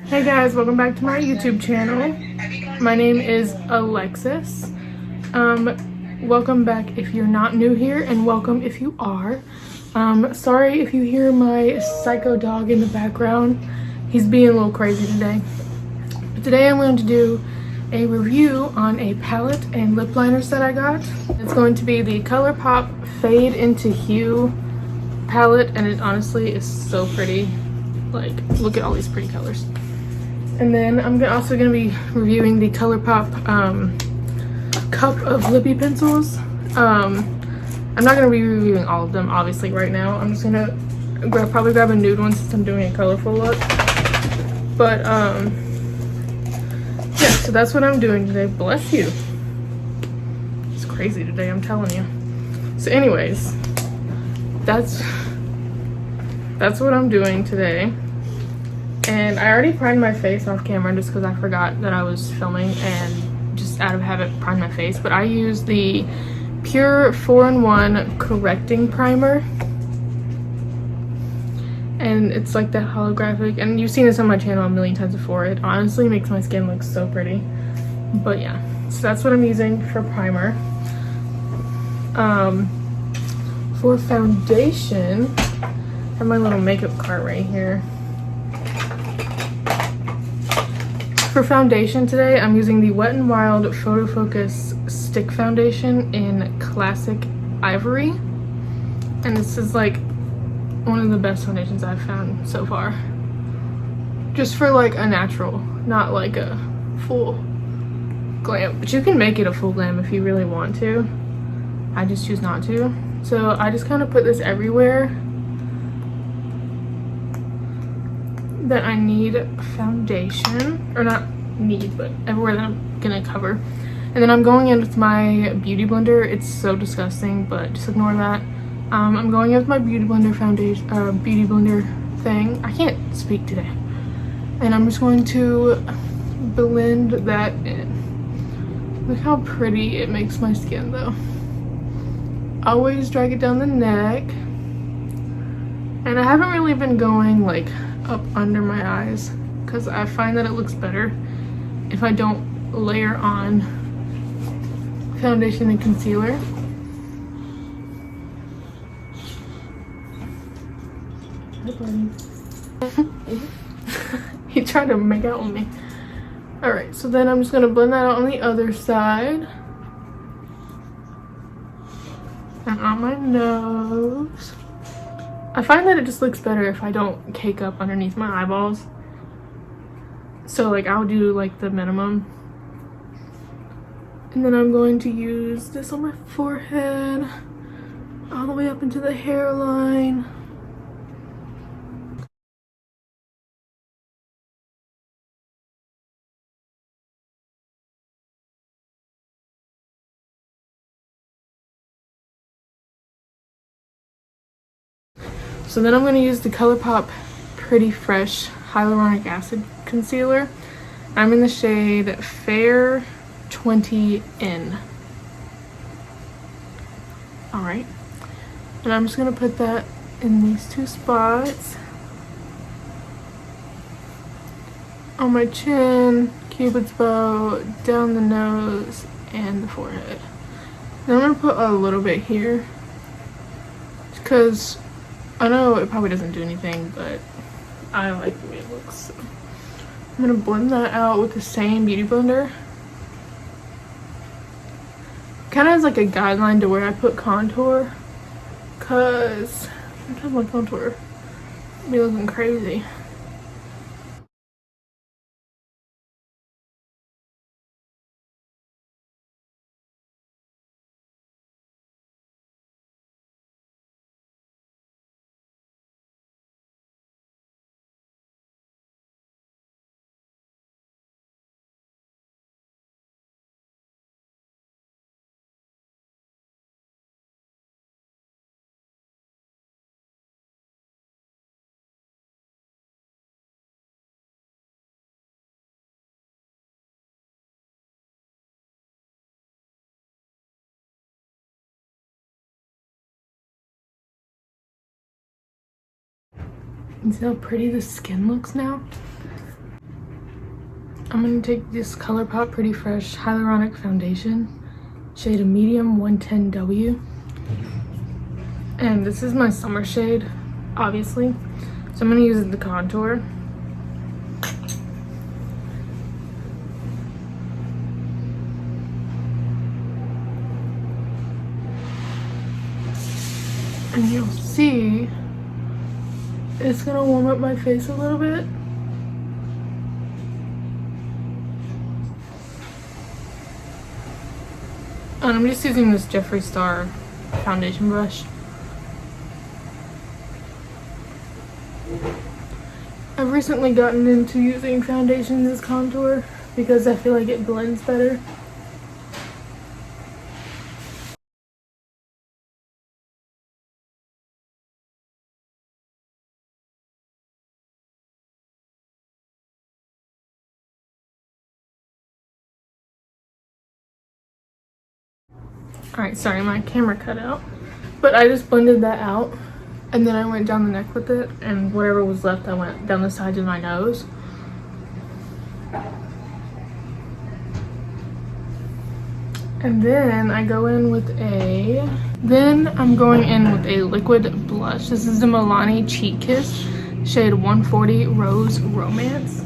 Hey guys, welcome back to my YouTube channel. My name is Alexis. Welcome back if you're not new here, and welcome if you are. Sorry if you hear my psycho dog in the background. He's being a little crazy today. But today I'm going to do a review on a palette and lip liners that I got. It's going to be the Colourpop Fade into Hue palette, and it honestly is so pretty. Like, look at all these pretty colors. And then I'm also going to be reviewing the Colourpop cup of lippy pencils. I'm not going to be reviewing all of them, obviously, right now. I'm just going to probably grab a nude one since I'm doing a colorful look. But, yeah, so that's what I'm doing today. Bless you. It's crazy today, I'm telling you. So anyways, that's what I'm doing today. And I already primed my face off camera just because I forgot that I was filming and just out of habit primed my face. But I use the Pure 4-in-1 Correcting Primer. And it's like that holographic. And you've seen this on my channel a million times before. It honestly makes my skin look so pretty. But yeah, so that's what I'm using for primer. For foundation, I have my little makeup cart right here. For foundation today, I'm using the Wet n Wild Photo Focus Stick Foundation in Classic Ivory. And this is like one of the best foundations I've found so far. Just for like a natural, not like a full glam. But you can make it a full glam if you really want to. I just choose not to. So I just kind of put this everywhere that I need foundation, or not need, but everywhere that I'm gonna cover. And then I'm going in with my beauty blender. It's so disgusting, but just ignore that. I'm going in with my beauty blender foundation, beauty blender thing. I can't speak today. And I'm just going to blend that in. Look how pretty it makes my skin though. Always drag it down the neck. And I haven't really been going like up under my eyes because I find that it looks better if I don't layer on foundation and concealer. He tried to make out with me. Alright, so then I'm just going to blend that out on the other side. And on my nose. I find that it just looks better if I don't cake up underneath my eyeballs. So like I'll do like the minimum. And then I'm going to use this on my forehead, all the way up into the hairline. So then I'm going to use the Colourpop Pretty Fresh Hyaluronic Acid Concealer. I'm in the shade Fair 20N. Alright. And I'm just going to put that in these two spots. On my chin, cupid's bow, down the nose, and the forehead. Then I'm going to put a little bit here. Because I know it probably doesn't do anything, but I like the way it looks. So I'm gonna blend that out with the same beauty blender. Kind of as like a guideline to where I put contour, cause sometimes my contour be looking crazy. And see how pretty the skin looks now? I'm gonna take this Colourpop Pretty Fresh Hyaluronic Foundation, shade of medium 110W. And this is my summer shade, obviously. So I'm gonna use the contour. And you'll see it's gonna warm up my face a little bit. And I'm just using this Jeffree Star foundation brush. I've recently gotten into using foundation as contour because I feel like it blends better. Alright, sorry, my camera cut out. But I just blended that out. And then I went down the neck with it. And whatever was left, I went down the sides of my nose. And then I go in with a... Then I'm going in with a liquid blush. This is the Milani Cheek Kiss, shade 140 Rose Romance.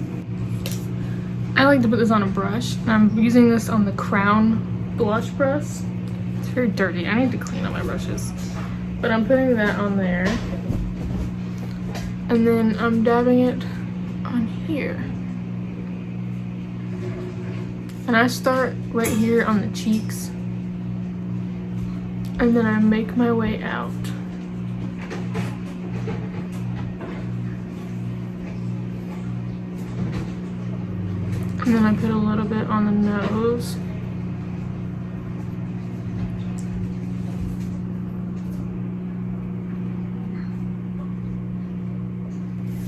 I like to put this on a brush. And I'm using this on the Crown blush brush. It's very dirty. I need to clean up my brushes. But I'm putting that on there. And then I'm dabbing it on here. And I start right here on the cheeks. And then I make my way out. And then I put a little bit on the nose.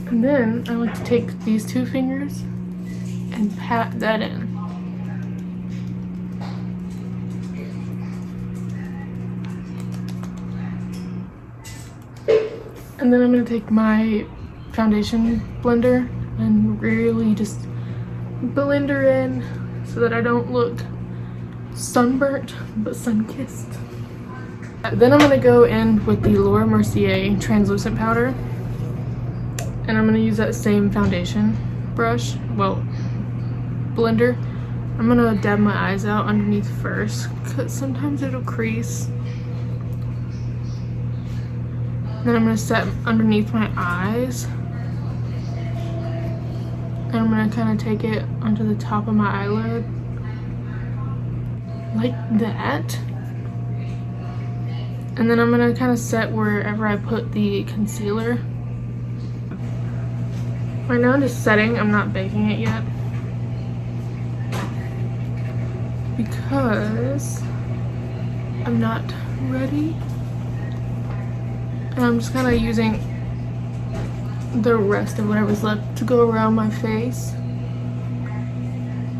And then I like to take these two fingers and pat that in. And then I'm going to take my foundation blender and really just blend her in so that I don't look sunburnt but sun-kissed. Then I'm going to go in with the Laura Mercier translucent powder. And I'm going to use that same foundation brush, well, blender. I'm going to dab my eyes out underneath first because sometimes it'll crease. Then I'm going to set underneath my eyes. And I'm going to kind of take it onto the top of my eyelid. Like that. And then I'm going to kind of set wherever I put the concealer. Right now I'm just setting, I'm not baking it yet. Because I'm not ready. And I'm just kind of using the rest of whatever's left to go around my face.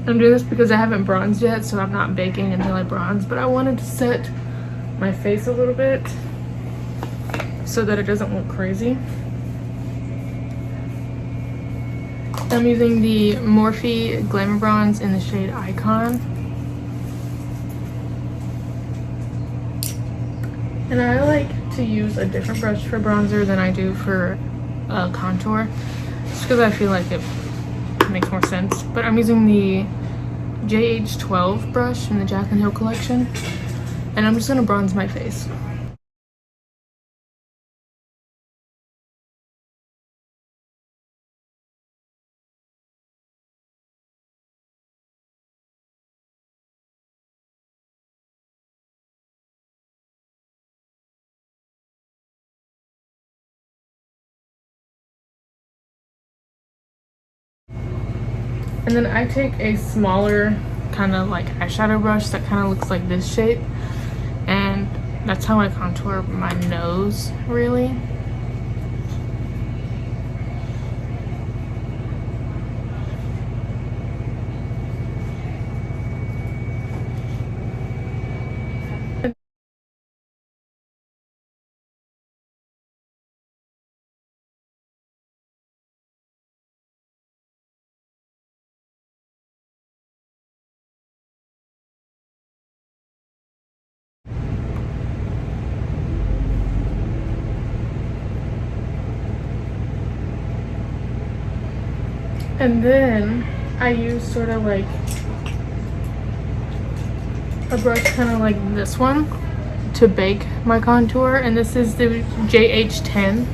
I'm doing this because I haven't bronzed yet, so I'm not baking until I bronze. But I wanted to set my face a little bit so that it doesn't look crazy. I'm using the Morphe Glamour Bronze in the shade Icon. And I like to use a different brush for bronzer than I do for contour. Just because I feel like it makes more sense. But I'm using the JH12 brush in the Jaclyn Hill collection. And I'm just going to bronze my face. And then I take a smaller kind of like eyeshadow brush that kind of looks like this shape. And that's how I contour my nose, really. And then I use sort of like a brush kind of like this one to bake my contour, and this is the JH10,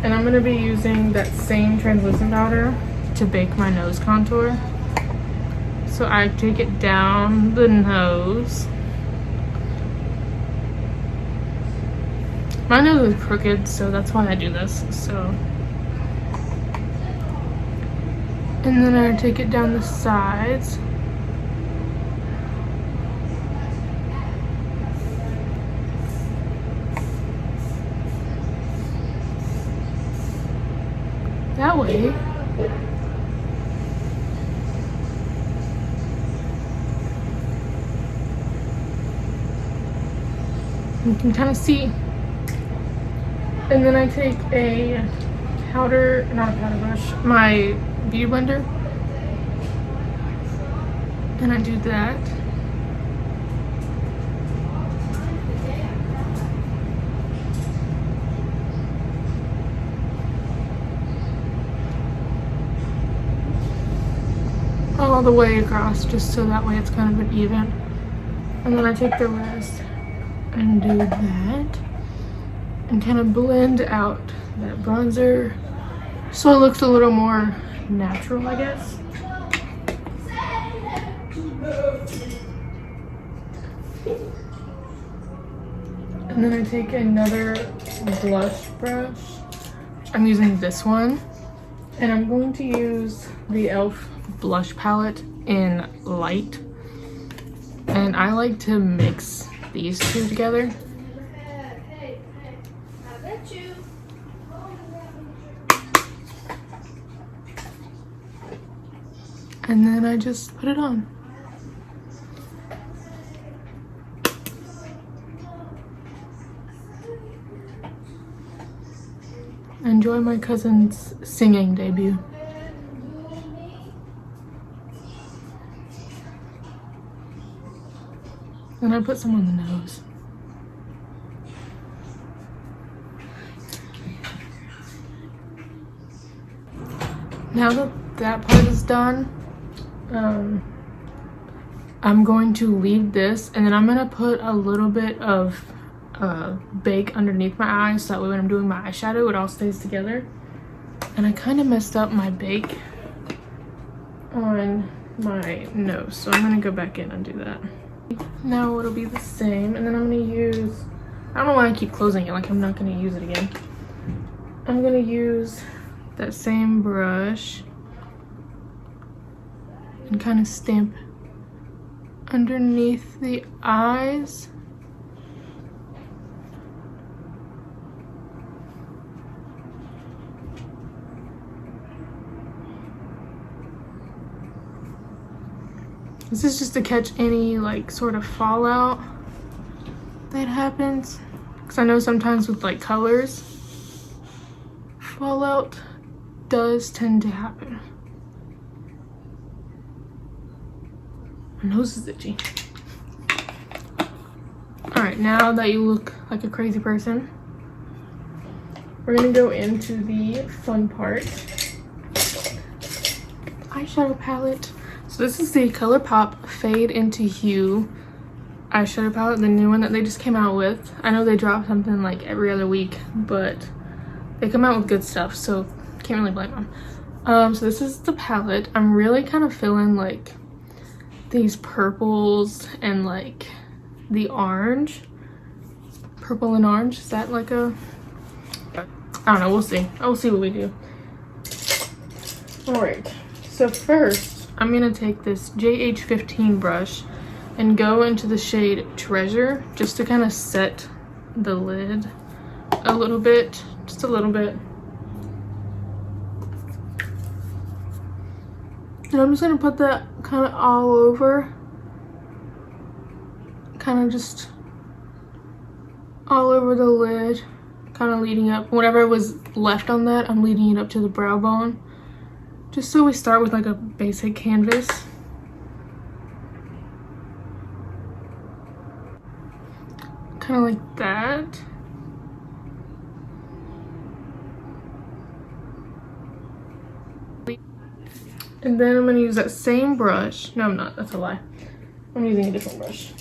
and I'm going to be using that same translucent powder to bake my nose contour. So I take it down the nose. My nose is crooked, so that's why I do this. And then I take it down the sides. That way. You can kind of see. And then I take a powder, not a powder brush, my beauty blender, and I do that. All the way across, just so that way it's kind of an even. And then I take the rest and do that and kind of blend out that bronzer so it looks a little more natural, I guess. And then I take another blush brush. I'm using this one, and I'm going to use the e.l.f. blush palette in light, and I like to mix these two together. And then I just put it on. Enjoy my cousin's singing debut. And I put some on the nose. Now that that part is done, I'm going to leave this, and then I'm gonna put a little bit of bake underneath my eyes so that way when I'm doing my eyeshadow it all stays together. And I kind of messed up my bake on my nose, so I'm gonna go back in and do that. Now it'll be the same, and then I'm gonna use, I don't know why I keep closing it like I'm not gonna use it again. I'm gonna use that same brush and kind of stamp underneath the eyes. This is just to catch any like sort of fallout that happens, because I know sometimes with like colors, fallout does tend to happen. My nose is itchy. Alright, now that you look like a crazy person, we're gonna go into the fun part. Eyeshadow palette. So this is the Colourpop Fade into Hue eyeshadow palette, the new one that they just came out with. I know they drop something like every other week, but they come out with good stuff, so can't really blame them. So this is the palette. I'm really kind of feeling like these purples and like the orange. Purple and orange, is that like a, I don't know, we'll see. We'll see what we do. All right, so first I'm gonna take this JH15 brush and go into the shade Treasure just to kind of set the lid a little bit, just a little bit. And I'm just gonna put that kind of all over, kind of just all over the lid, kind of leading up. Whatever was left on that, I'm leading it up to the brow bone. Just so we start with like a basic canvas. Kind of like that. And then I'm gonna use that same brush. No, I'm not, that's a lie. I'm using a different brush.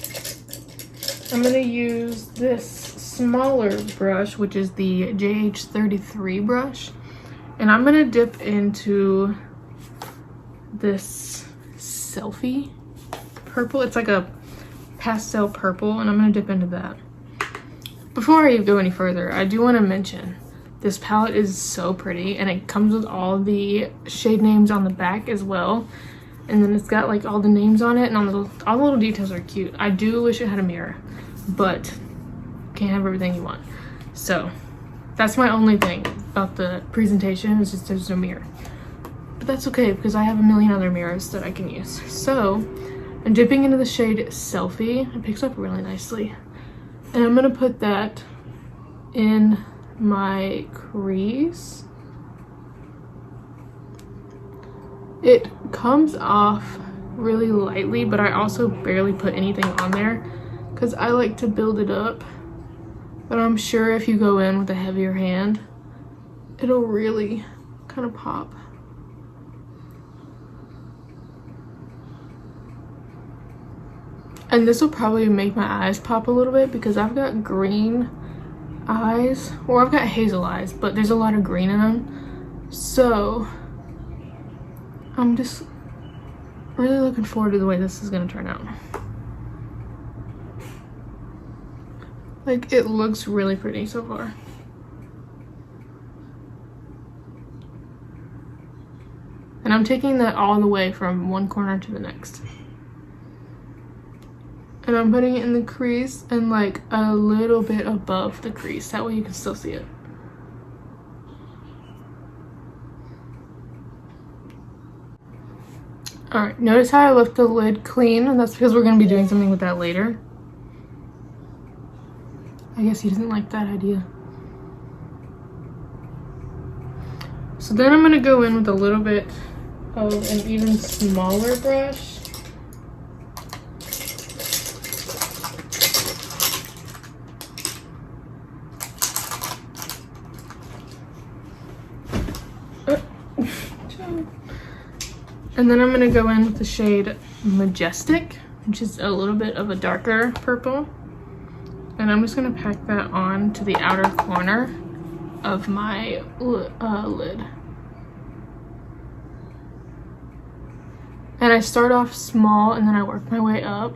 I'm gonna use this smaller brush, which is the JH33 brush. And I'm gonna dip into this Selfie purple. It's like a pastel purple, and I'm gonna dip into that. Before I go any further, I do want to mention this palette is so pretty, and it comes with all the shade names on the back as well. And then it's got like all the names on it, and all the little details are cute. I do wish it had a mirror, but can't have everything you want. So that's my only thing about the presentation, is just there's no mirror. But that's okay, because I have a million other mirrors that I can use. So I'm dipping into the shade Selfie. It picks up really nicely. And I'm gonna put that in my crease. It comes off really lightly, but I also barely put anything on there because I like to build it up. But I'm sure if you go in with a heavier hand, it'll really kind of pop. And this will probably make my eyes pop a little bit because I've got green eyes, or I've got hazel eyes, but there's a lot of green in them. So I'm just really looking forward to the way this is gonna turn out. Like, it looks really pretty so far. And I'm taking that all the way from one corner to the next. And I'm putting it in the crease and like a little bit above the crease. That way you can still see it. Alright, notice how I left the lid clean, and that's because we're going to be doing something with that later. I guess he doesn't like that idea. So then I'm going to go in with a little bit of an even smaller brush. And then I'm going to go in with the shade Majestic, which is a little bit of a darker purple. And I'm just going to pack that on to the outer corner of my lid. And I start off small and then I work my way up.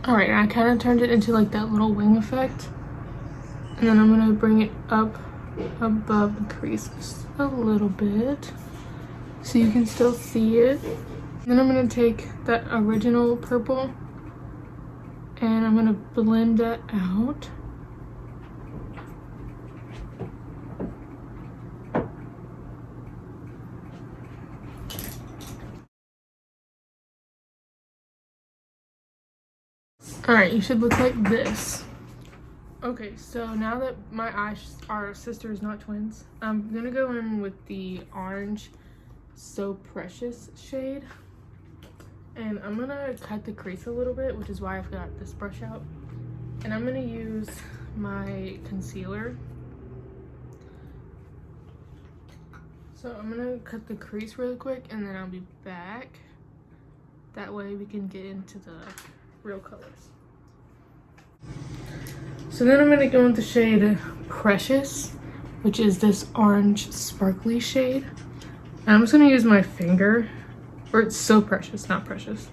Alright, I kind of turned it into like that little wing effect. And then I'm going to bring it up above the crease just a little bit so you can still see it. Then I'm going to take that original purple and I'm going to blend that out. Alright, you should look like this. Okay, so now that my eyes are sisters, not twins, I'm gonna go in with the orange So Precious shade. And I'm gonna cut the crease a little bit, which is why I've got this brush out. And I'm gonna use my concealer. So I'm gonna cut the crease really quick and then I'll be back. That way we can get into the real colors. So then I'm going to go with the shade Precious, which is this orange sparkly shade. And I'm just going to use my finger, or it's So Precious, not Precious.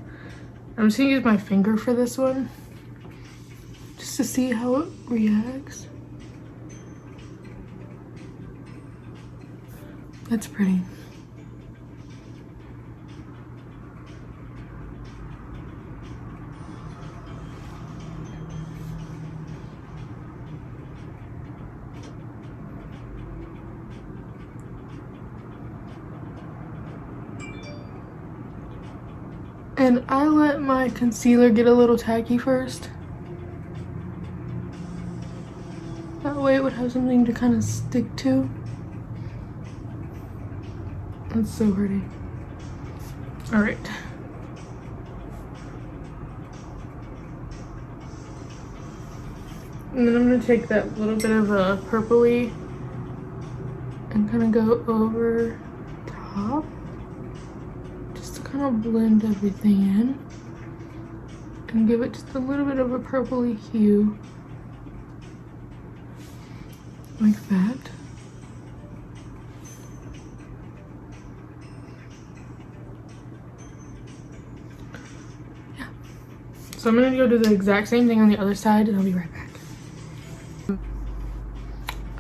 I'm just going to use my finger for this one, just to see how it reacts. That's pretty. And I let my concealer get a little tacky first. That way it would have something to kind of stick to. That's so pretty. All right. And then I'm gonna take that little bit of a purpley and kind of go over top, just to kind of blend everything in and give it just a little bit of a purpley hue, like that. Yeah. So I'm gonna go do the exact same thing on the other side and I'll be right back.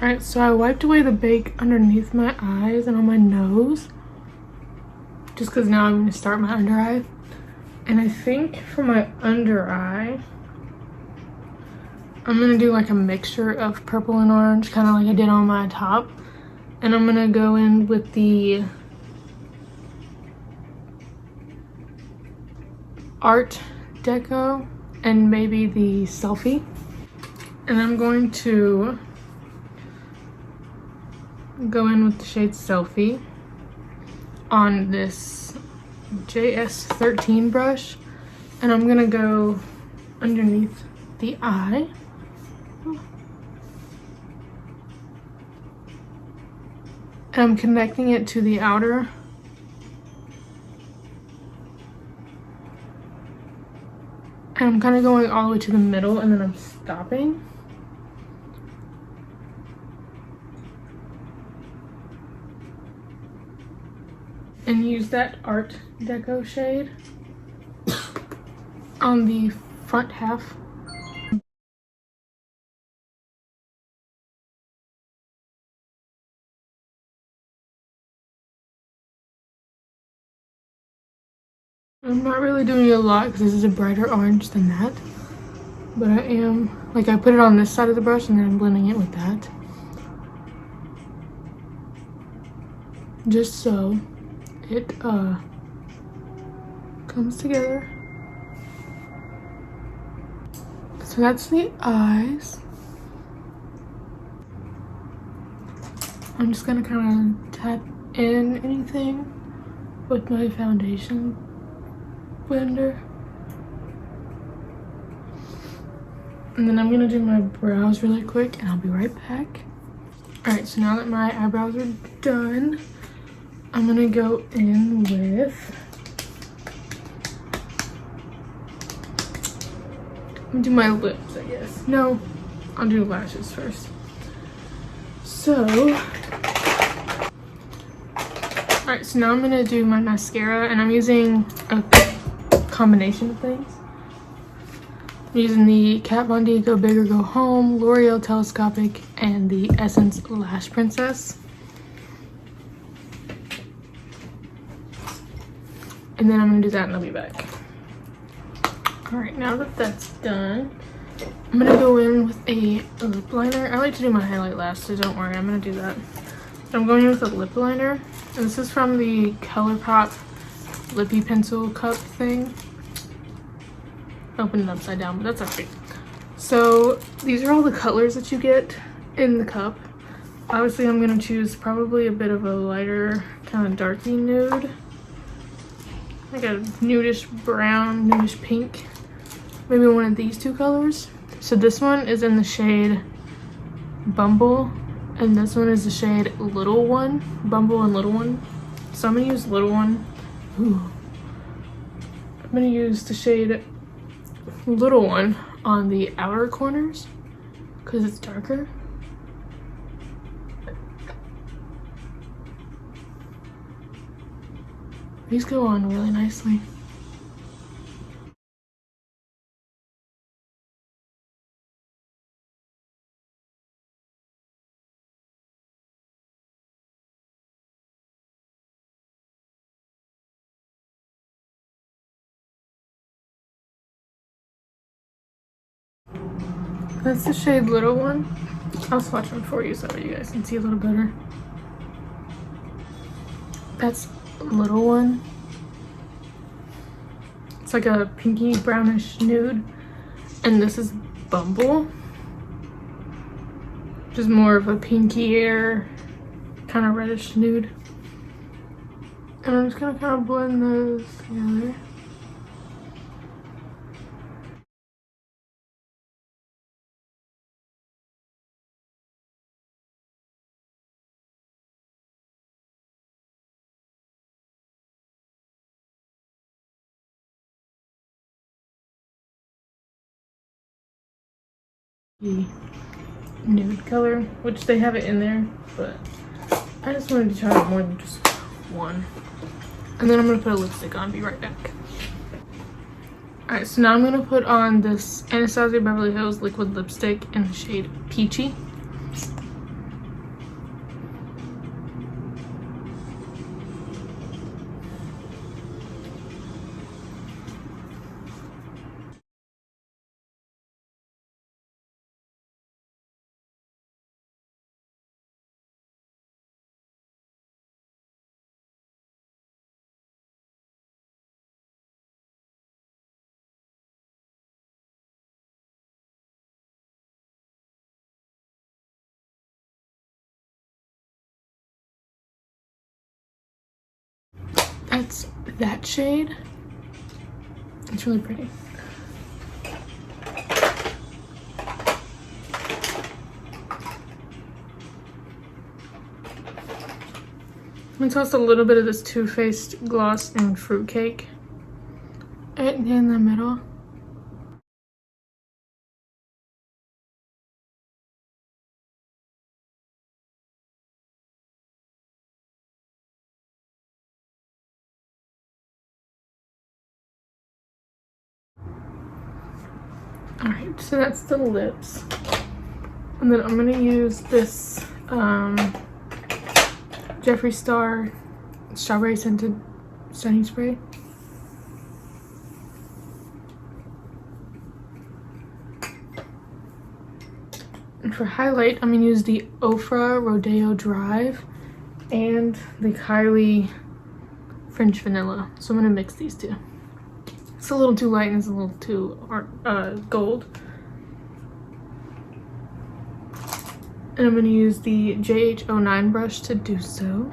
Alright, so I wiped away the bake underneath my eyes and on my nose, just because now I'm going to start my under eye. And I think for my under eye, I'm going to do like a mixture of purple and orange, kind of like I did on my top. And I'm going to go in with the Art Deco and maybe the Selfie. And I'm going to go in with the shade Selfie on this JS13 brush, and I'm gonna go underneath the eye. And I'm connecting it to the outer. And I'm kind of going all the way to the middle and then I'm stopping. And use that Art Deco shade on the front half. I'm not really doing a lot because this is a brighter orange than that. But I am, like I put it on this side of the brush and then I'm blending it with that. Just so it comes together. So that's the eyes. I'm just gonna kind of tap in anything with my foundation blender. And then I'm gonna do my brows really quick and I'll be right back. Alright, so now that my eyebrows are done, I'm gonna go in with, I'm gonna do my lips, I guess. No, I'll do lashes first. So, alright, so now I'm gonna do my mascara, and I'm using a combination of things. I'm using the Kat Von D Go Big or Go Home, L'Oreal Telescopic, and the Essence Lash Princess. And then I'm gonna do that and I'll be back. Alright, now that that's done, I'm gonna go in with a lip liner. I like to do my highlight last, so don't worry, I'm gonna do that. But I'm going in with a lip liner. And this is from the Colourpop Lippy Pencil Cup thing. I opened it upside down, but that's okay. So these are all the colors that you get in the cup. Obviously, I'm gonna choose probably a bit of a lighter, kind of darky nude. Like a nudish brown, nudish pink. Maybe one of these two colors. So this one is in the shade Bumble, and this one is the shade Little One. Bumble and Little One. So I'm gonna use Little One. Ooh. I'm gonna use the shade Little One on the outer corners because it's darker. These go on really nicely. That's the shade Little One. I'll swatch one for you so you guys can see a little better. That's Little One. It's like a pinky brownish nude. And this is Bumble, which is more of a pinkier, kind of reddish nude. And I'm just gonna kind of blend those together. The nude color, which they have it in there, but I just wanted to try out more than just one. And then I'm gonna put a lipstick on, be right back. Alright, so now I'm gonna put on this Anastasia Beverly Hills liquid lipstick in the shade Peachy. That's that shade. It's really pretty. I'm gonna toss a little bit of this Too Faced gloss in Fruitcake right in the middle. Alright, so that's the lips. And then I'm gonna use this Jeffree Star Strawberry Scented Setting Spray. And for highlight, I'm gonna use the Ofra Rodeo Drive and the Kylie French Vanilla. So I'm gonna mix these two. It's a little too light and it's a little too gold. And I'm gonna use the JH09 brush to do so.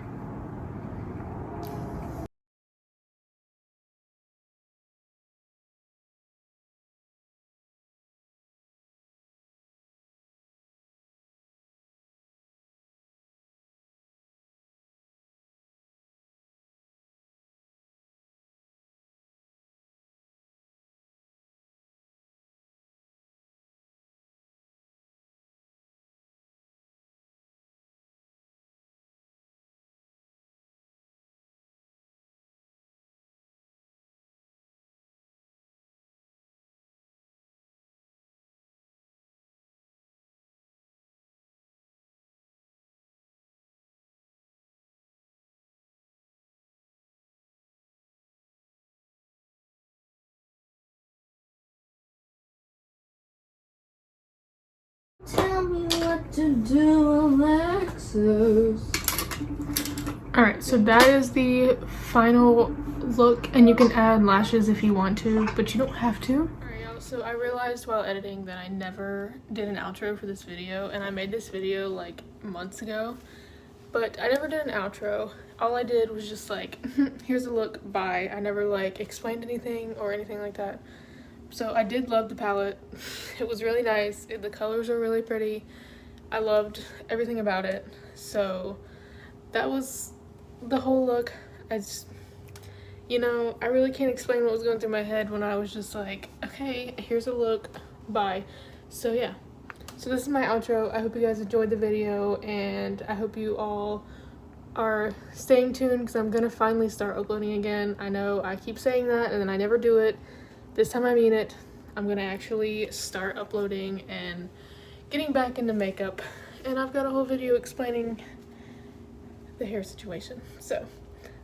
Tell me what to do, Alexis. Alright, so that is the final look, and you can add lashes if you want to, but you don't have to. Alright y'all, so I realized while editing that I never did an outro for this video, and I made this video like months ago, but I never did an outro. All I did was just like, here's a look, bye. I never like explained anything or anything like that. So I did love the palette. It was really nice. The colors are really pretty. I loved everything about it. So that was the whole look. I just, you know, I really can't explain what was going through my head when I was just like, okay, here's a look, bye. So yeah, so this is my outro. I hope you guys enjoyed the video, and I hope you all are staying tuned because I'm gonna finally start uploading again. I know I keep saying that and then I never do it. This time I mean it. I'm gonna actually start uploading and getting back into makeup, and I've got a whole video explaining the hair situation. So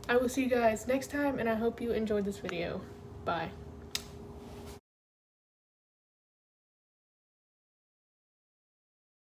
I will see you guys next time, and I hope you enjoyed this video. Bye.